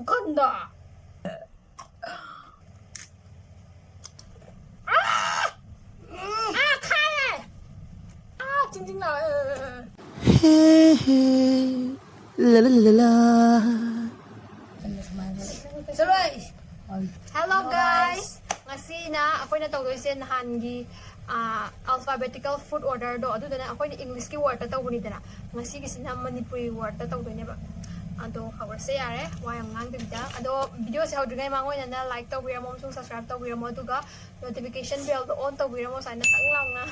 간다. 카에. 찡찡 나. Hello guys. Ngasi na ako na tawagin sa hangi alphabetical food order do ado na ako ni English ki word ta tawuni dana ngasi ki sina Manipuri word ta tawdo ne ba ado khawar se yare wayang ngang bida ado video se hawdu ngai mangoi na like to wir mom sung subscribe to wir mo duga notification bell do on to wir mo sai na tang law na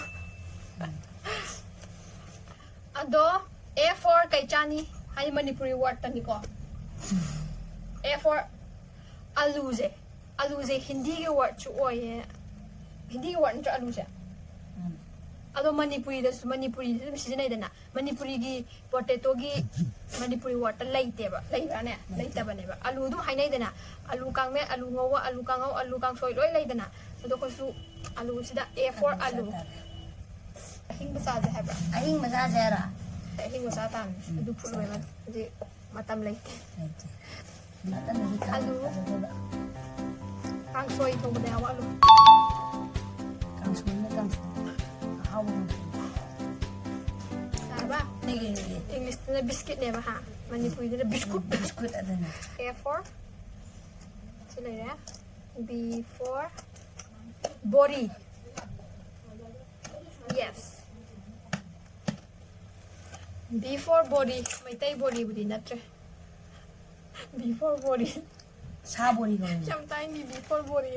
ado A4 kay chani hay Manipuri word ta ni ko A4 aluze hindi के word chu oye hindi के word chu aluze ado Manipuri da Manipuri sijinai dana Manipuri gi potato gi Manipuri word ta laite ba laita ne laita ba ne ba alu dum hainai dana alu kang me alu ngowa alu kang ngau alu kang soi loi lai dana ado ko su alu sida A4 alu ahing basa je ha ba ahing basa je ra ahing basa tan adu phulu ma je matam laite alu kang soi to ba wa alu kang soi na kang how Sabe? English na biscuit ne ba ha? Manipuri na biscuit ada na. A4. Sila ya. B4. Body. Yes. B4 body. MEITEI body budi natre. B4 body. Sa body ko. Sometimes B4 body.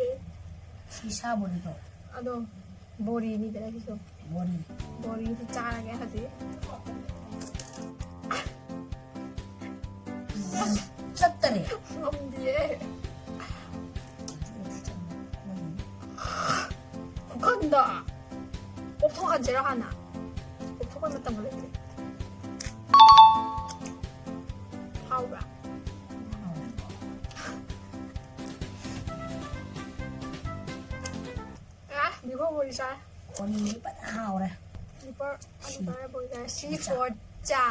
Si sa body ko. Ado body ni dala kiso. Body. Body thì cha là cái gì? Rất tệ. Không gì ấy. 간다. 옥토가 제일 하나. 옥토가 몇단 몰랐지? 하우라. 아, 이거 보이자. Conนี้bắt hào này. Iper antara boy C for cha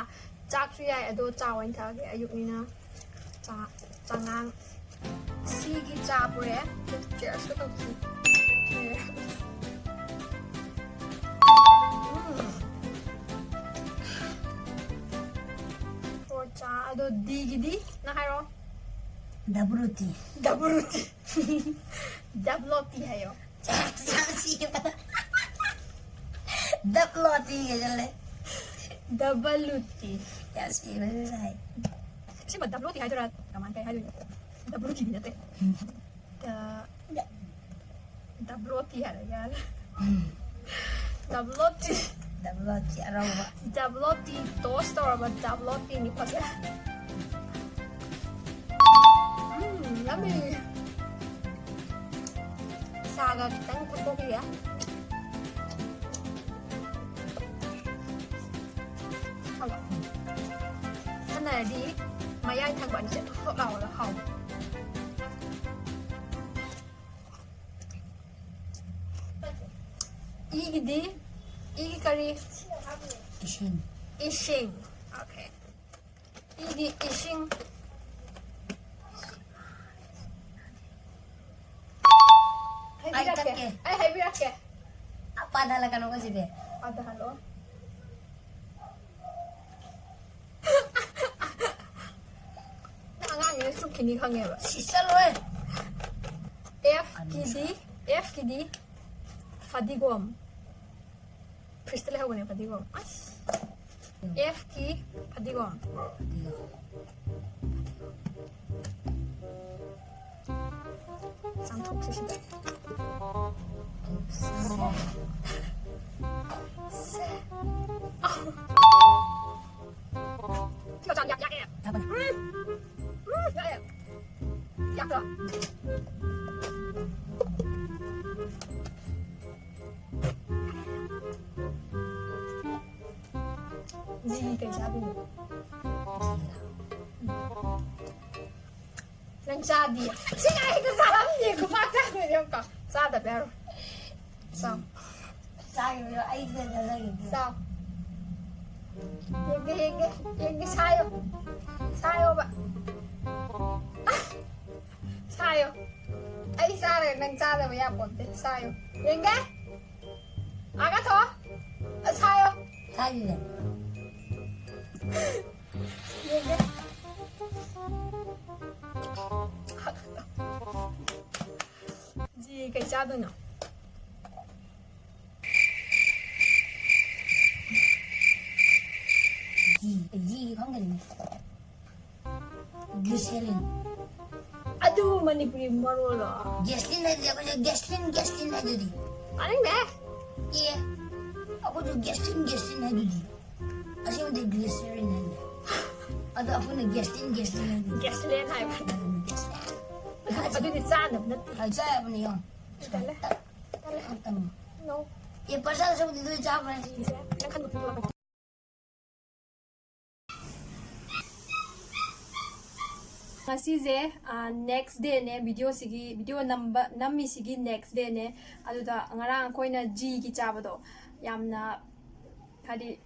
cha chu yai ado cha wan tha ge ayuk ni na cha changang C gi cha pore cheers ko to si for cha ado D gi di na hairo Dabruti. dabloti hayo Dabloti ke jale. dabaluti Ya sih benar. si mà dabloti hai ra kaman kai hai dabloti ni nate dabloti hai ya dabloti Dabloti arawa. dabloti toast or ba dabloti ni pasa yummy saga kitang tteokbokki ya cái này đi mày ăn thằng bạn sẽ thốt đầu là không ý đi ý curry Isin. ishing okay ý đi ishing Ay, take. hay biết kìa Apa dalagan ko si be? ada halo ngang 속 기니 강해 봐 Si Saloy. F 기디 파디곰 프리스텔 하고 네 파디곰 F 기 파디곰 쌍톡 쓰시다 야, 야. Dapat. 야. 약간 gì cảnh sát đi đang ra đi chứ ai cứ ra lắm gì cứ phát ra người không có ra tập béo sao Sai rồi ai giờ là gì? sao cái sai không bạn sare nang sare ba ya ponte sayo yenge aga to sayo 사이네. yenge ji cái cha đâu nhỉ 지 관계는 글쎄는 aduh manipuri marolo 게스틴 해줘. 그저 게스틴 해주지. aning ne 예. aku tuh 게스틴 해주지. 아시면 돼 글리세린 한데. 아도 아프는 게스틴 해주지. gaslen hai 나는 게스틴. aduh ni cha nam nat 알자야 보니 형. Dale. 잠깐만. no 얘 벌써 좀 늦어 잡아. nang kan betul ngasize next day ne video number nammi sigi next day ne aduda ngarang koina g gi chabado yamna hadi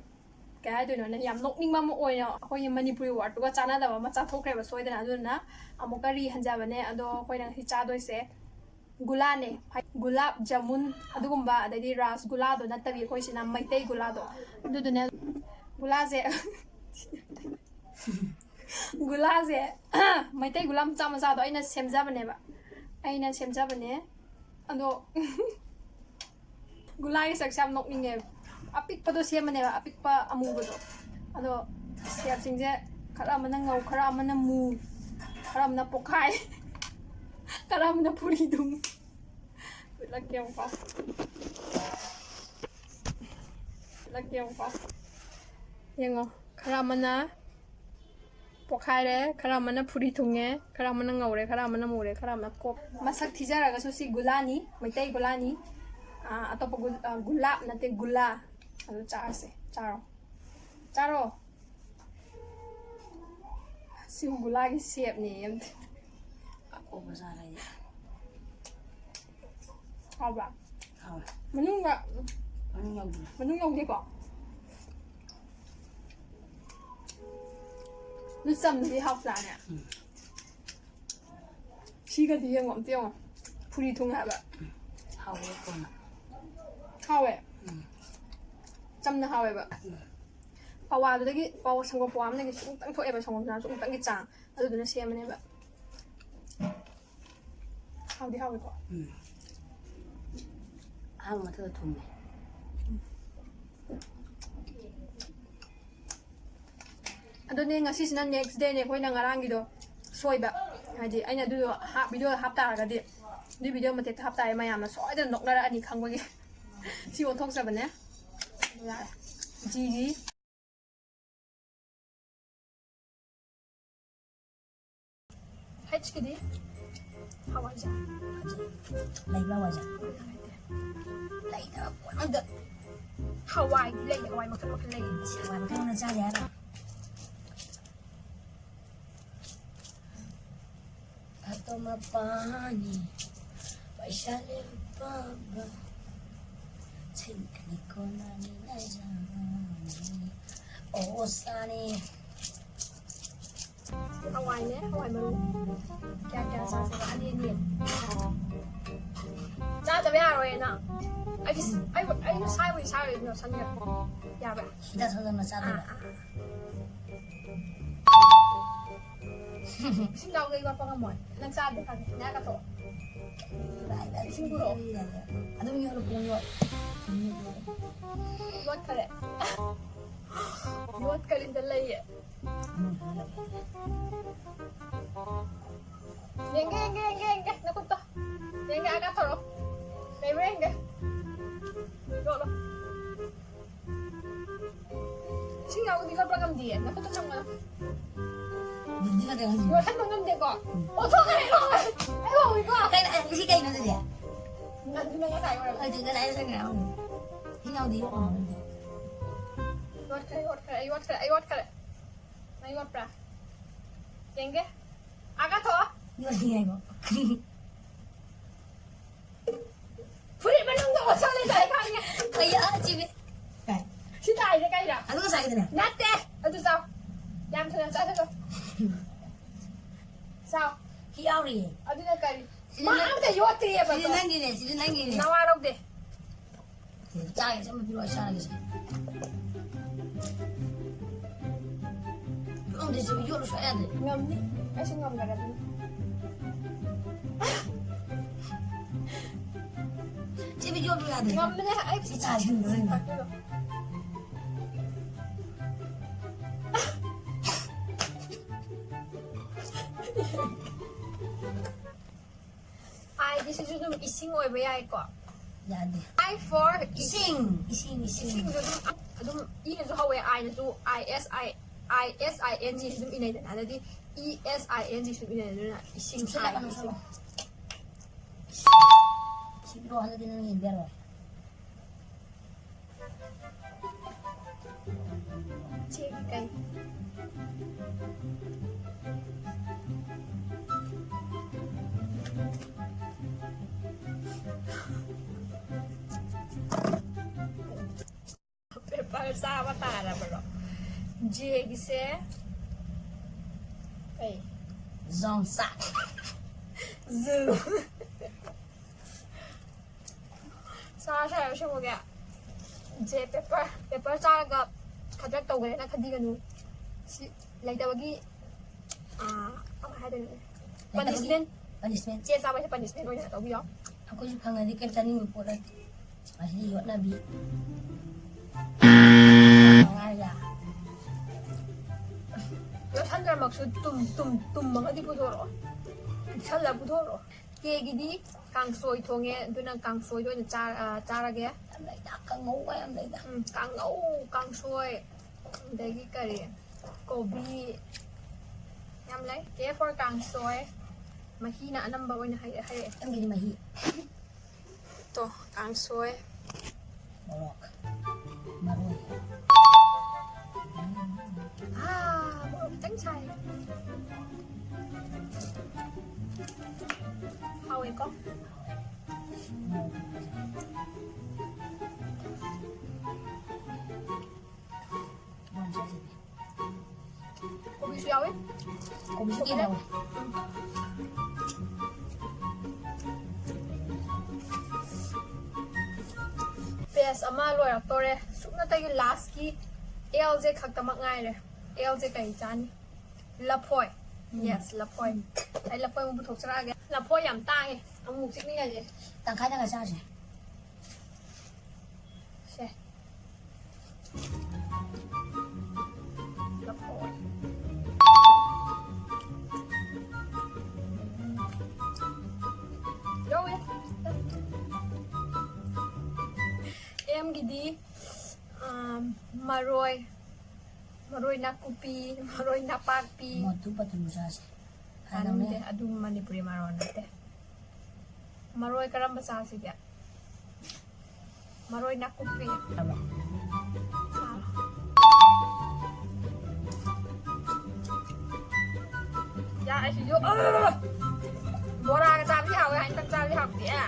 kaya do no yam nokning ma mo oina khoi manipuri word ko chana da ma cha thokre ba soidana aduna amukari hanjaba ne ado koina hi cha doi se gula ne gulab jamun adugumba adadi rasgulla do natabi khoi sina maitei gula do adudune gula je gula je maitei gulam chama sa do aina semjabane ba aina semjabane ado gula gi saksam nokninge apik pado semane ba apik pa amugo do ado siap singje khara mana ngau khara mana mu khara mana pokai khara mana puri dum lakyam pa yengo khara mana pokai re khara mana puri thunge khara mana ngaure khara mana mure khara mana kop masak thijara ga so si gulani maitai gulani atop gula nate gula ado charo si gula gi sep ni aku besar aja. haba Kau. manung yau di ko lu sam ni hao sa ne chi ga di ngom tiong puri thung ha ba Kau itu mah. hawe chamna hawe ba pawa do gi pawa sang ko pawam ne gi sung tang tho e ba song na sung tang gi chang adu do na sem ne ba hawe ko Hang mà thưa thùng. ado ne ngasi sina next day ne khoi na ngarang gi do soiba haji aina du ha video hapta ga di video ma te hapta ai mayam na soi da nok na ani khang ba gi si on thok sa ba ne ya ji H ke di hawa ja Lấy bao giờ? Lấy đâu? Ăn được. Hawaii mà không lấy Hoàn không là sao vậy? Atau mapani, paisale baba, cintani konani najani, oh sani. Hawaii nhé, Hawaii mà kya sao sẽ ăn đi liền cha tao biết rồi nè ai sai với sao rồi sân nhật dạ vậy Kita sudah masalah. xin chào người qua phong mỏi đang xa được thằng nhá cả tổ Singuro. Ada punya orang punya. buat kare buat kare dalay Nge, nakunta. Nge, agak toro. Nge. Lolo. Singaw, di ka pagam diyan. Nakunta sa mga. Hindi ka dengan Yung kan mangam di ko. Oto ka rin ako. Ay, ko. Kain isi kain na dia. Nandun na nga tayo. Ay, juga na sa ngayon. Hinaw di ko. Iwat ka. Iwat pra. Nge. Agak to. Iwas hingay ko. Puri manung ko sa lay kanya. Kaya chibi. Kain. Si tayo kay ra. Ano ka sa akin na? Nate. Ato sao? Yam sa sa. Sao? Hiyaw rin. Ato na kay. ꯃꯥ ꯑꯝꯇ ꯌꯣꯠꯇ꯭ꯔꯤꯑꯕ Sini nanggini, sini nanggini. ꯅꯋꯥ ꯂꯧꯗꯦ Cari sama biru asal lagi sih. Om di sini jual saya deh. ꯉꯝꯅꯤ ꯑꯩꯁꯨ ꯉꯝꯒꯗꯕꯅꯤ Sini jual dulu ada. ꯉꯝꯕꯅꯦ ꯑꯩ Si cari sini. ꯑꯥꯏꯒꯤꯁꯤꯁꯨ ꯑꯗꯨꯝ ꯏꯁꯤꯡ ꯑꯣꯏꯕ ꯌꯥꯏꯀꯣ Jadi. I for Ising, ising, ising. 이싱도 좀 이에서 하왜 I는도 ISING 좀 이내는 하는데 ESING 좀 이내는 이싱 Sudah kan sama. Si biru ada di nanggin biar lah. 제기까지 Peparsa apa tara bro? 제기세 에이 Zong sak. zoo 사실 요즘에 제 페퍼 짜가 가작 떠오르나 카디가누 라이다바기 apa ada punishment Punishment. 제 사바시 punishment 오냐 떠비요 Aku juga nggak dikerjain mupolat. Masih lihat Nabi. Aja. 요 산들 막수 tumtum mga di budoro 살라 budoro 계기디 강소이 통에 누난 강소이 도는 짜라게 Em lấy đã càng ngủ quá em lấy đã. 강오 강소이 대기 까리 고비 냠래 게 for 강소이 mahina number 1 hay Em gini mahi. to 강소이 Bolok. Baru. 뭐 tránh sai hao ấy có Bon saya sih. cô bị suy ấy Kau bisa gini đâu? PS ama loirak tore sukna tagi last ki LJ khaktamak ngai re LJ kai chani lapoi yes lapoi ai lapoi mu buthok chara ge lapoi yam tai amuk sik ni ga je Tang khai nggak sah sih. se lapoi yo em gidi maroi na kupi maroi na pakpi Mau tuh patut sah sih. Ada Anong de nih. adung manipuri maron nate. Maroy karam basa siya. Maroy na kupi. Apa? Ya ai siyo. Bora ka sabi hawe hain tak sabi hak dia.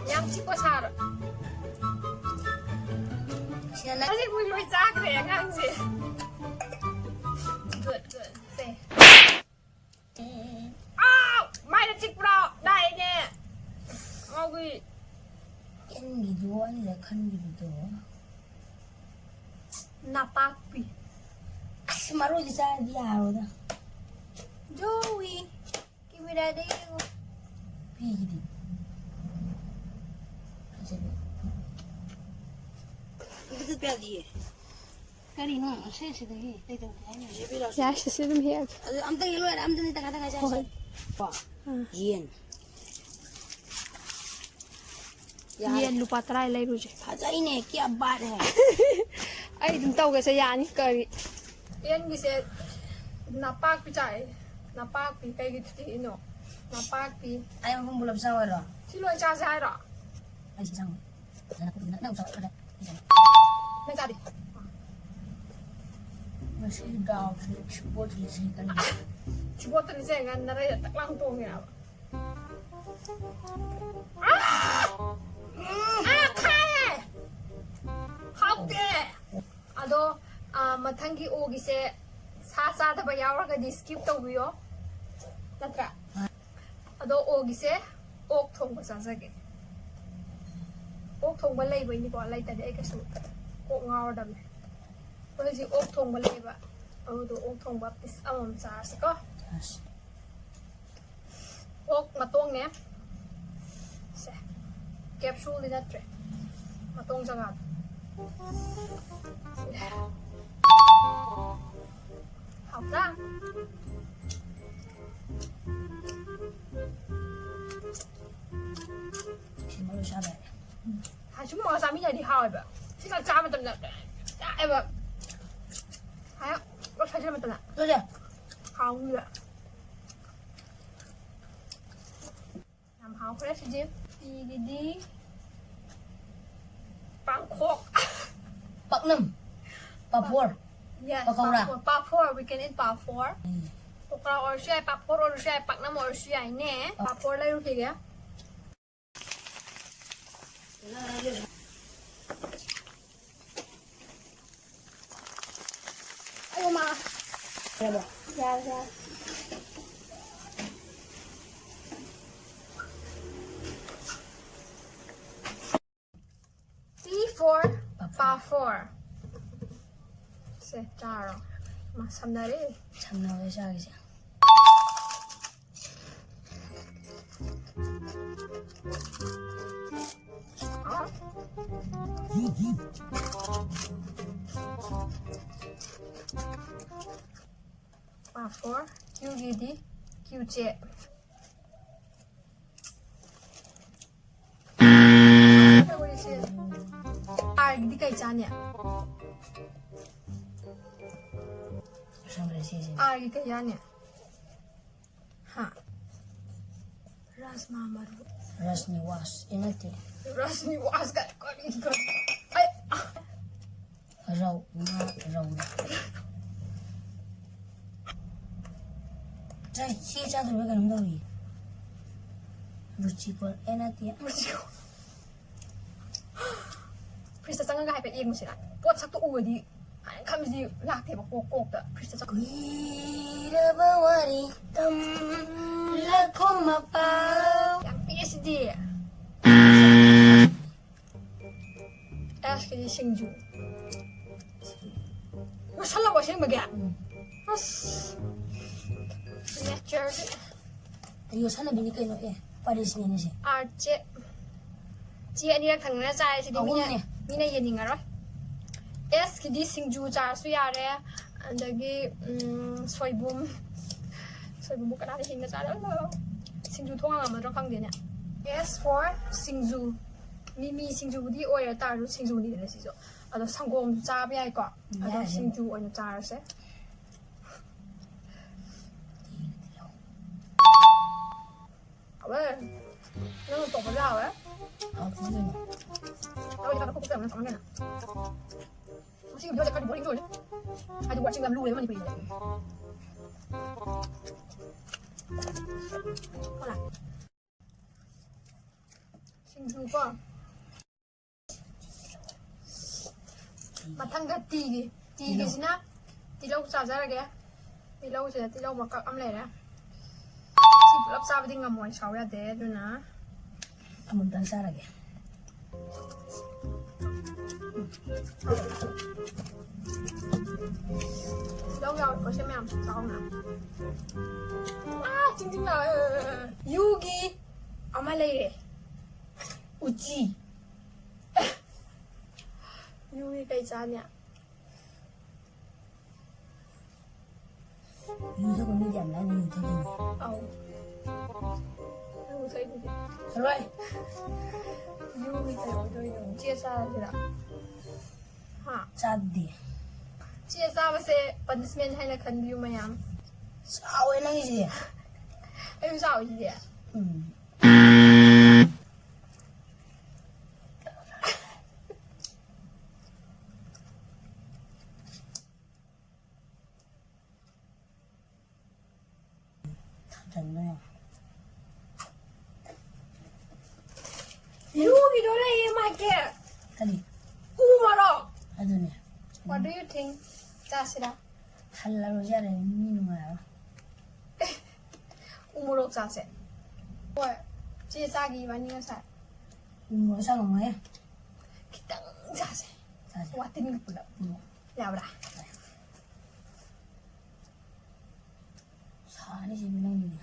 Yang chico sar. Sini nak. Kasi mo loy sak re ngang si. Good. Say. Ow! Mai na chik bro. Dai ne. Ogi. Kan gitu aja kan gitu. Napakpi. Maru di sana dia udah. Joey, give me that deal. Pidi. Itu biar dia. Kali no, saya sih deh. Yeah, she's sitting here. Am tengah luar, am tengah tengah saya. Wah, yen. Yen lupa try lay ruje. Aja ini kia bad hai. Ay, dum tau ga sa yani kari. Yen gi se napak pi chai. Napak pi kai gi ti no. Napak pi. Ayam pun belum sahur loh. Si lo cha sa ra. Masih sahur. Nak sahur ada. Na sa di. Masih dah sebut di sini kan. Chi bo tu ni se ngan na ra tak lang tong ya. Kai. How de. Ado mathang gi o gi se sa sa da ba yaw ra ga di skip to biyo. Natra. Ado ogise ok thong ba sasage. Ok thong ba lay ba ni ko lay ta de ka su. Ok ngawar dam. Ko ji ok thong ba lay ba. Ado ok thong ba pis amam sa se ko. Ok matong ne. Se. Capsule di natre. Matong jangat. Học ra. Semua sabar. Hai chúng mò sao bây giờ đi hỏi vậy? Chứ là cha mà tận nè. Em ạ. Hai có sai chưa mà tận nè. Tôi chưa? Không vậy. Làm hào fresh chứ. Đi. Bangkok. Pak 6. Papua. Yes. Pakora. Papua. We can eat Papua. Pakora or siya Papua or siya Pak 5 or siya nè. Papua lấy luôn kìa. Ayo ma. Berapa? Ya. P for Papua. Setaro. Masam dari. 참나 왜 시작이지? Papua. QGD. QJ. R di kai chanya. Sampai sini. R di kai chanya. Ha. Rasma maru. Rasni was. Ingat ya? Rasmi was kat ikut. Ay. Rau. Saya sih satu mereka belum tahu ya. Bercipol enak ya. Prista sangat gak hype yang musik. Buat satu di. Kami di latih bakok dah. Prista sangat. Wira bawari tam lakom apa? Yang PSD. S ke di Singju. Masalah apa sih bagian? Mas. Lecture. Ayo sana bini kayo eh. Pada sini sih. RJ. Chị anh đi thằng nó trai thì đi mina yên nhìn rồi. S cái đi sinh ju trả suy à đấy. Anh đây xoay bùm cái nào thì hình nó trả đó. Sinh ju thông làm mà trong khang điện nhỉ. S for sinh ju. Mimi sinh ju đi oi ở ta rồi sinh ju đi là gì rồi. À đó sang gồm trả bây ai cả. À đó sinh ju anh trả rồi. Vậy. Nó tụt vào đâu ấy? Đâu đi vào nó cũng tưởng nó sống này nè. Nó chỉ có cái bố rồi đấy. Hay là quá trình làm lưu đấy mà đi về. Thôi nào. Xin chú con. Mà thằng cái tì gì nè. Tì lâu xả ra kìa. Tì lâu mà cặp âm này nè. Chị lắp sao với ngầm ngoài 6 ra thế rồi nè. Amun tansa lagi. Đâu rồi, có xem em, sao không nào? Chính là Yugi Amalere Uchi. Yugi cây chan nhỉ? Yugi có như giảm lại như thế gì? Không thấy gì. Rồi. Yugi thấy ở đây nó chia xa rồi đó. Ha. Sadi. Chia xa với sẽ punishment hay là cần view mày em? Sao ấy năng gì? Em sao gì vậy? Thành ra. Yugi đó là em mà kìa. Tadi. Mà đó. Aduh nih. What do you think? Tasira. Hal lalu siya rin minum nga. 자세. 뭐, 제자기 많이 가사. 뭐 사는 거야? 기땅 자세. 자세. 와tin 거 불러. 야브라. 사안이 재미나는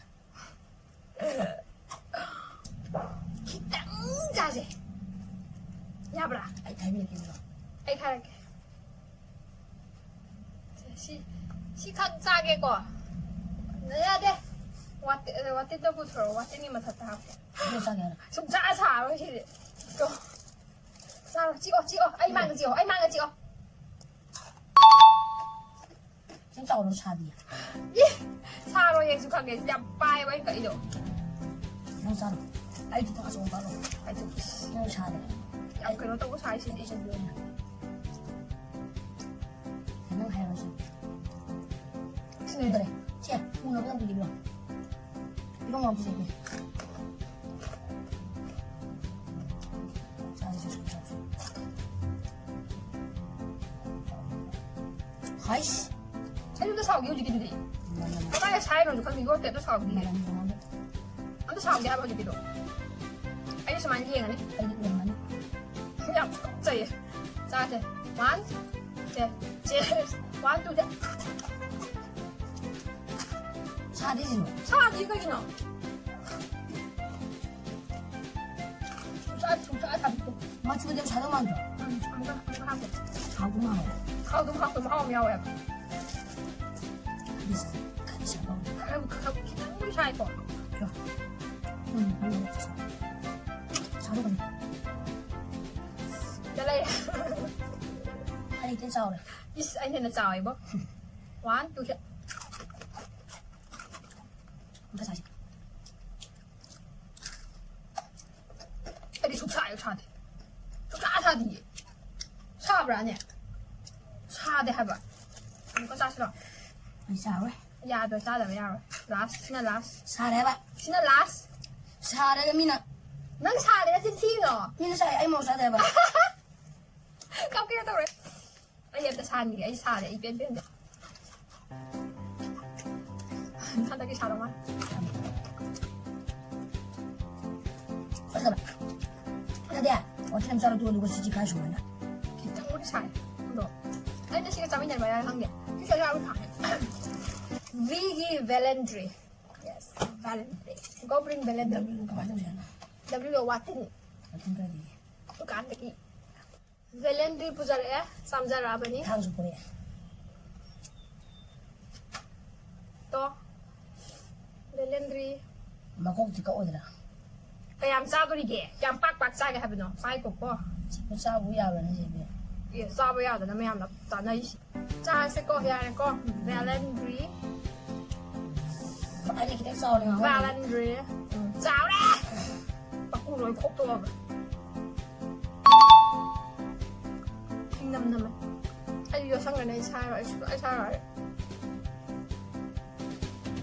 기땅 자세. 야브라. 아이 타이밍 있어. 아이 가르게. 시각 짜게 거. 내야 돼. 와tin 더 붙어. 와tin이 맡았다 하고. 뭐 사게 알아. 좀 짜사. 이렇게. 또. 자, 찍어. 아이 망가 찍어. 진짜 어려운 사비야. 예. 사로 예숙하게 진짜 빠이 와 이거 이거. 그냥 사로. 아이도 다 가져온 바로. 아이고. 그냥 사래. 야, 그거 또 사이시 이제 뭐야? 그냥 해야지. 친구들에. 쟤, 오늘 그냥 비비려. 이런 거 없지, 이게. 자, 이제 좀 잡수. 아이씨. 사유도 사오기 오지기도 돼. 아까 사이로 좀 그럼 이거 때도 사오기. 안도 사오기 하고 오지기도. 아니 좀 많이 해가네. 그냥 저기. 자, 이제 완, 완, 두 대. 사대지 너. 사 이거 이거. 자, 다 붙고. 맞추고 되면 자동만 줘. 아무거 하고. 가구만 해. 하고 마음이야. 비싸. 같이 잡아. 그거 우리 사이 거. 응, 빨리 먹자. 자동만. đây 아니, tên sao này? anh thấy nó trời bố quán tôi sẽ Không có sao chứ. anh đi xúc xài sao thì sao vậy nhỉ sao để hay vậy không có sao đâu Mày sao đấy? ya rồi sao rồi ya rồi last Sao đấy bạn? xin last Sao đấy Mina? nắng sao để nó thiên thiên rồi Mina sao anh mau sao đấy bạn? không kia đâu rồi anh em ta san gì anh sao để bên được sao cái sao đâu mà Sao đấy bạn? Cái gì à? 어떻게 하면 또 누구 쓰지 가지고 있나? 기타 우리 잘 너. 아니 시간 잡으냐 말이야 한 게. 시간 잡으면 다. Vigi Valendry. Yes, Valendry. Go bring Valendry. 이거 맞으잖아. W Watin. 같은 거지. Bukan lagi. Valendry pujar ya, samjar apa nih? 당수 보내. Toh. Valendry. 막꼭 뒤가 오더라. Kaya sa to dige. Yang pak sa ga habino. Sai ko ko. 지금 싸고 야라는 집이야. Ye sa ba ya da na mayam na ta na yi. Cha se ko ya ko Valendry. 아니 그냥 싸우는 거. Valendry. Chào đấy. Bác cũng nói khóc to rồi. Năm ấy. Anh vừa sang ngày này sai rồi, anh sai rồi.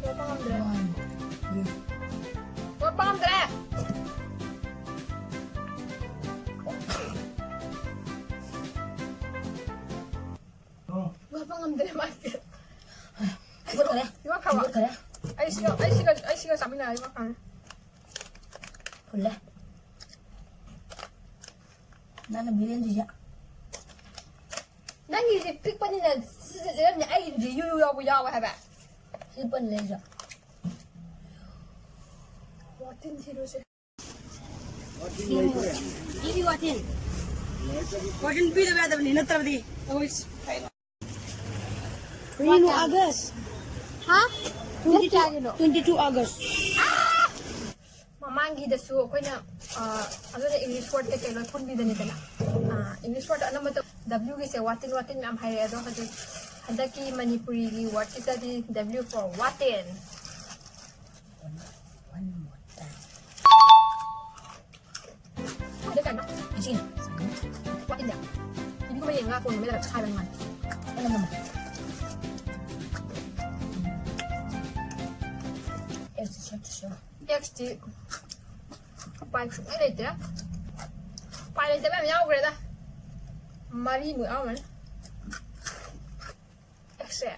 Có bom rồi. Có bom rồi. Có bom rồi mà. 이거 그래. 이거 봐봐. 이거 그래. 아이씨가 잡이나 이거 봐. 볼래? 나는 미랜드야. 난 이제 픽번이나 쓰는 아이들이 유유하고 해봐. 1번 레저. 와틴 티로세. 이리 와틴. 와틴 비도 배다 보니 너트라디. 오이스. 22 August. 하? 22 August. ꯃꯃꯥꯡꯒꯤꯗꯁꯨ ꯑꯩꯈꯣꯏꯅ ꯑꯗꯨꯗ English ꯋꯥꯔꯗ ꯀꯩꯀꯩ ꯂꯣꯏ ꯄꯨꯟꯕꯤꯗꯅꯤꯗꯅ English ꯋꯥꯔꯗ ꯑꯅꯝꯕꯗ W-ꯒꯤꯁꯦ ꯋꯥꯇꯤꯟ ꯃꯌꯥꯝ ꯍꯥꯏꯔꯛꯑꯦ ꯑꯗꯣ ꯍꯧꯖꯤꯛ ꯍꯟꯗꯛꯀꯤ ꯃꯅꯤꯄꯨꯔꯤꯒꯤ ꯋꯥꯔꯗꯁꯤꯗꯗꯤ W for 와틴. One more time. 몇 잔나? 이신. 와틴이야. 이거 왜 얘가 돈 매달 차이만. 하나만. 엑스 셔츠. XD. bài xuống cái này chứ bài này sẽ làm nhau rồi đó Mari mũi áo mà sẽ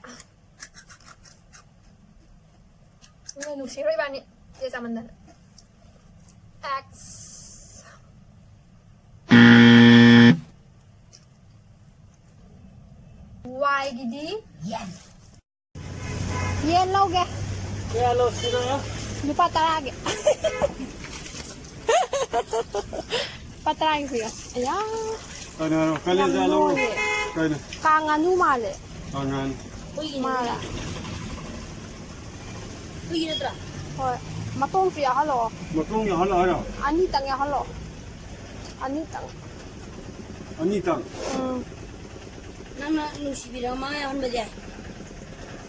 người nụ xí rồi bạn nhỉ ये समझना X Y gidi Yan. yellow ge Yellow sino ya? lupa tarage patarage siya ayan Ano, kali yellow. Kaya kanganu male tangan. Uy, mala Uy, ginatra. hoy matong siya halo Matong ya hala ya. ani tang ya halo ani tang Anita. Nama nusibirang mga yaman ba dyan?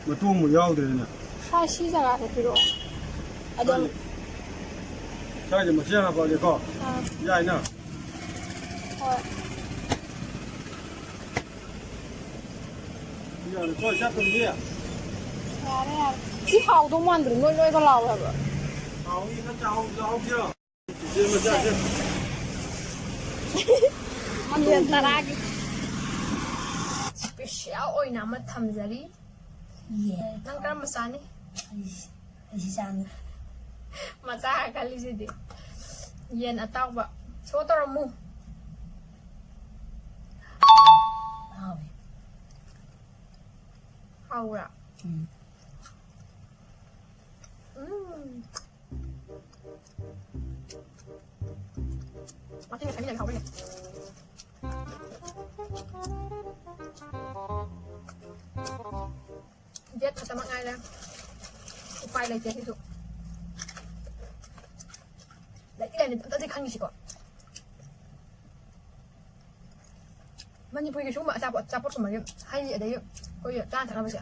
Matong mo yaw din na. sa shi jaga se piro Adong, Kaya mo siya ba ko? Ya na. hoy Ya ko siya tong dia. yare yare si hao dong man de noi noi ga lao ha ba Hao yi ka chao chao kia. Siya mo siya siya. yen tarage special oina ma thamjari yeah. nang karam masani Asi sana. macha kali sidi yen ataw ba so toromu Awe. haura Makin kami nak haura Jet sama ngay ra Upay lại jet itu Lại cái này tao thấy khăn gì có Mani punya cuma capot sama dia Hai ada yuk Kau yuk tahan tak apa sih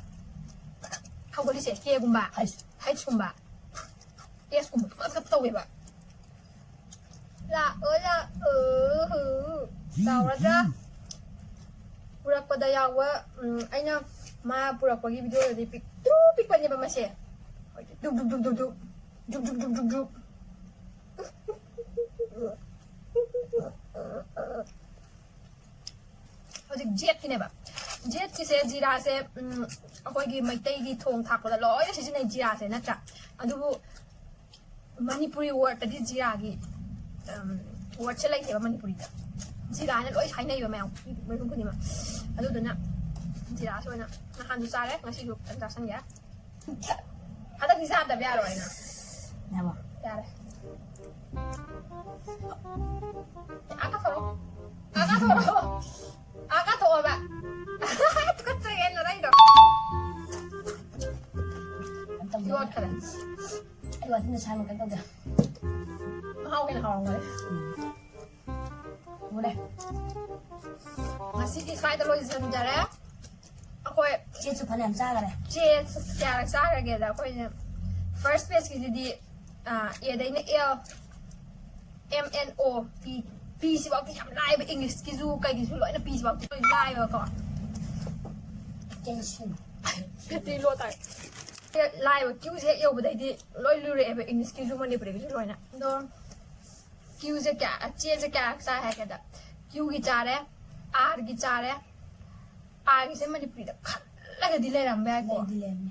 Kau boleh sih kia gumba Hai gumba Yes gumba Kau tak tahu ya pak Lah Tahu aja Budak pada yang wa Aina Ma budak pagi video di pik Pik banyak apa masih Duk duk duk duk duk Duk duk duk duk duk Hojik jet kine ba jet ki se jira se akoi gi maitai gi thong thak la loi se ne jira se na cha adubu manipuri word ta di jira gi word che lai te ba manipuri ta jira ne loi sai nei ba ma mai kun ni ma adu dana jira so na na han du sa le ngasi du ta san ya ada di sa da bia roi na Nama. ya le Aka thoro Aka thoro ba Tukot sa yan na rin do Antang mo. Iwag ka lang Ay, wala na sa mga kantong ka. Mahawag na hawag mo Muna. Masih isai talo izin jare Ako Siya sa panayam sa ka na. je sa sa geda ako first page ki di ya dai na L M N O P P si ba ki ham live English ki zu kai ki zu lo na P si ba ki live ko Tension. di lo tai live ki se yo ba dai di loi lu re ba English ki zu man ni pre ki lo na do ki se ka che se ka sa ha ka da ki ki cha re R ki cha re R ki se man ni pre da la ga di le ram ba ko May dilemma.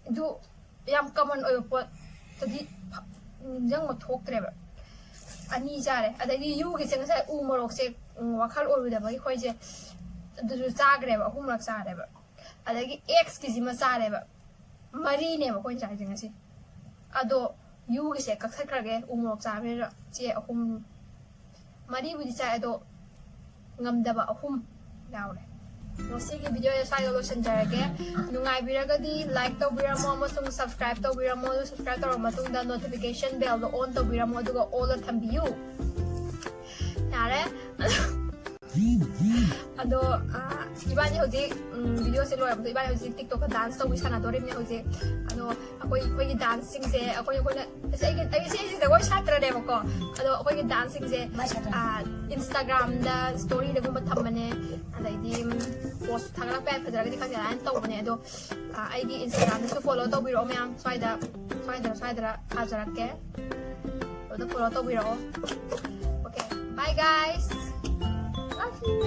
du yam common oil pot tadi yang mo thok tre ba ani jare adagi yu gi seng sai u morok se wakhal oru da bai khoi je du sa gre ba hum rak sa re ba adagi x ki jima sa re ba mari ne ba khoi jai jeng si ado yu gi se kak thak ge u morok sa re je hum mari bu di sa ado ngam da ba hum daw re Masih video ya saya lotion jarage nungai biragadi like to biramo amasung subscribe to biramo subscribe to matung da notification bell do on to biramo aduga all the thambiu yare ado ibani hoji video se loya ibani hoji tiktok dance to wisana dore me hoji ado akoi dancing se akoi na se da goi chatra de ko ado akoi dancing se Instagram da story da gumba thamane adai di post thangla pa phajara di khang an to bane ado ai di Instagram da follow to biro me am saida khajara ke ado follow to biro okay bye guys love you